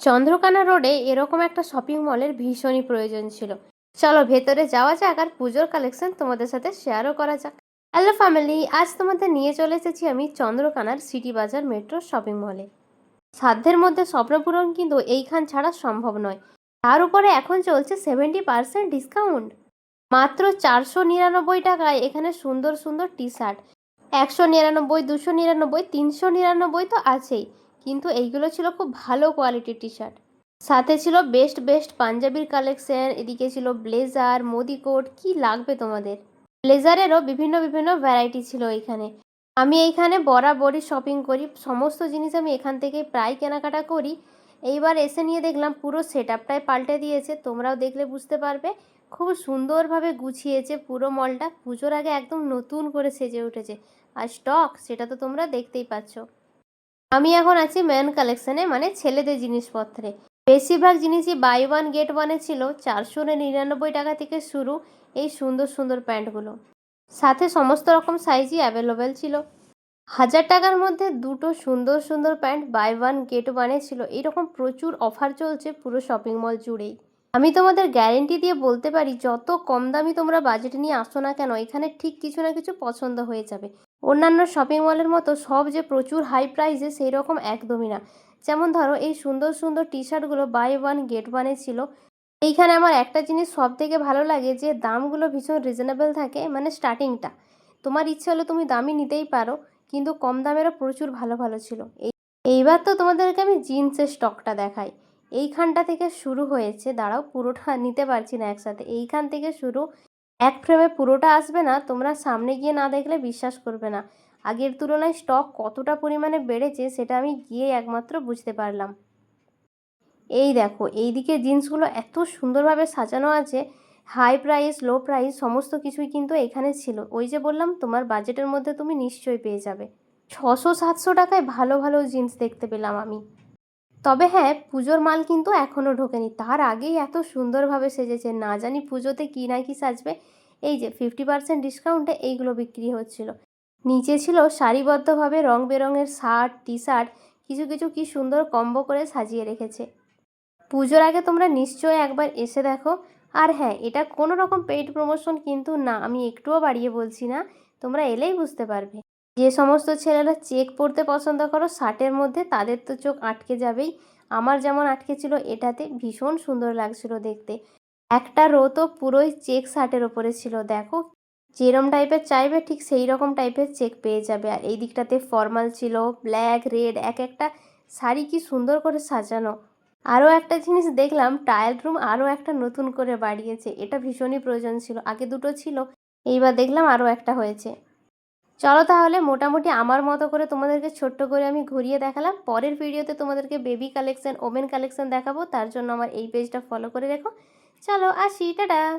চন্দ্রকোনা রোডে এরকম একটা শপিং মলের ভীষণই প্রয়োজন ছিল। চলো ভেতরে যাওয়া যাক আর পুজোর কালেকশন তোমাদের সাথে শেয়ারও করা যাক। হ্যালো ফ্যামিলি, আজ তোমাদের নিয়ে চলে এসেছি আমি চন্দ্রকোনার সিটি বাজার মেট্রো শপিং মলে। সাধ্যের মধ্যে স্বপ্নপূরণ কিন্তু এইখান ছাড়া সম্ভব নয়। তার উপরে এখন চলছে 70% ডিসকাউন্ট। মাত্র 499 টাকায় এখানে সুন্দর সুন্দর টি শার্ট, 199, 299, 399 তো আছেই, কিন্তু এইগুলো ছিল খুব ভালো কোয়ালিটির টি শার্ট। সাথে ছিল বেস্ট বেস্ট পাঞ্জাবির কালেকশন, এদিকে ছিল ব্লেজার, মোদি কোট, কি লাগবে তোমাদের। ব্লেজারেরও বিভিন্ন বিভিন্ন ভ্যারাইটি ছিল এইখানে। আমি এইখানে বরাবরই শপিং করি, সমস্ত জিনিস আমি এখান থেকে প্রায় কেনাকাটা করি। এইবার এসে নিয়ে দেখলাম পুরো সেট আপটাই পাল্টে দিয়েছে, তোমরাও দেখলে বুঝতে পারবে। খুব সুন্দরভাবে গুছিয়েছে পুরো মলটা, পুজোর আগে একদম নতুন করে সেজে উঠেছে। আর স্টক সেটা তো তোমরা দেখতেই পাচ্ছ। আমি এখন আছি মেন কালেকশনে, মানে ছেলেদের জিনিসপত্রে। বেশিরভাগ জিনিসই বাই ওয়ান গেট ওয়ানে ছিল। 499 টাকা থেকে শুরু এই সুন্দর সুন্দর প্যান্টগুলো। সাথে সমস্ত রকম সাইজই অ্যাভেলেবেল ছিল। 1000 টাকার মধ্যে দুটো সুন্দর সুন্দর প্যান্ট বাই ওয়ান গেট ওয়ানে ছিল। এইরকম প্রচুর অফার চলছে পুরো শপিং মল জুড়েই। আমি তোমাদের গ্যারেন্টি দিয়ে বলতে পারি, যত কম দামি তোমরা বাজেট নিয়ে আসো না কেন, এখানে ঠিক কিছু না কিছু পছন্দ হয়ে যাবে। অন্যান্য শপিং মলের মতো সব যে প্রচুর হাই প্রাইসে সেই রকম একদমই না। যেমন ধরো এই সুন্দর সুন্দর টি শার্টগুলো বাই ওয়ান গেট ওয়ানে ছিল। এইখানে আমার একটা জিনিস সব থেকে ভালো লাগে, যে দামগুলো ভীষণ রিজনেবল থাকে, মানে স্টার্টিংটা তোমার ইচ্ছে হলে তুমি দামি নিতেই পারো, কিন্তু কম দামেরও প্রচুর ভালো ভালো ছিল। এইবার তো তোমাদেরকে আমি জিন্সের স্টকটা দেখাই। এইখানটা থেকে শুরু হয়েছে, দাঁড়াও পুরোটা নিতে পারছি না একসাথে, এইখান থেকে শুরু। এক ফ্রেমে পুরোটা আসবে না, তোমরা সামনে গিয়ে না দেখলে বিশ্বাস করবে না আগের তুলনায় স্টক কতটা পরিমাণে বেড়েছে, সেটা আমি গিয়ে একমাত্র বুঝতে পারলাম। এই দেখো, এইদিকে জিন্সগুলো এত সুন্দরভাবে সাজানো আছে। হাই প্রাইস লো প্রাইস সমস্ত কিছুই কিন্তু এখানে ছিল। ওই যে বললাম, তোমার বাজেটের মধ্যে তুমি নিশ্চয়ই পেয়ে যাবে। 600-700 টাকায় ভালো ভালো জিন্স দেখতে পেলাম আমি। তবে হ্যাঁ, পুজোর মাল কিন্তু এখনও ঢোকেনি, তার আগেই এত সুন্দরভাবে সেজেছে। না জানি পুজোতে কী না কি সাজবে। এই যে 50% ডিসকাউন্টে এইগুলো বিক্রি হচ্ছিল। নিচে ছিল সারিবদ্ধভাবে রং বেরঙের শার্ট, টি শার্ট, কিছু কিছু কি সুন্দর কম্বো করে সাজিয়ে রেখেছে। পুজোর আগে তোমরা নিশ্চয়ই একবার এসে দেখো। আর হ্যাঁ, এটা কোনো রকম পেইড প্রমোশন কিন্তু না, আমি একটুও বাড়িয়ে বলছি না, তোমরা এলেই বুঝতে পারবে। যে সমস্ত ছেলেরা চেক পরতে পছন্দ করো শার্টের মধ্যে, তাদের তো চোখ আটকে যাবেই। আমার যেমন আটকে ছিল, এটাতে ভীষণ সুন্দর লাগছিল দেখতে। একটা রো তো পুরোই চেক শার্টের ওপরে ছিল, দেখো যেরম টাইপের চাইবে ঠিক সেই রকম টাইপের চেক পেয়ে যাবে। আর এই দিকটাতে ফর্মাল ছিল, ব্ল্যাক রেড, এক একটা শাড়ি কি সুন্দর করে সাজানো। আরও একটা জিনিস দেখলাম, ট্রায়াল রুম আরও একটা নতুন করে বাড়িয়েছে, এটা ভীষণই প্রয়োজন ছিল। আগে দুটো ছিল, এইবার দেখলাম আরও একটা হয়েছে। চলো তাহলে, মোটামুটি আমার মতো করে তোমাদেরকে ছোট্ট করে আমি ঘুরিয়ে দেখালাম। পরের ভিডিওতে তোমাদেরকে বেবি কালেকশন, ওমেন কালেকশন দেখাবো, তার জন্য আমার এই পেজটা ফলো করে রেখো। চলো আসি, টাটা।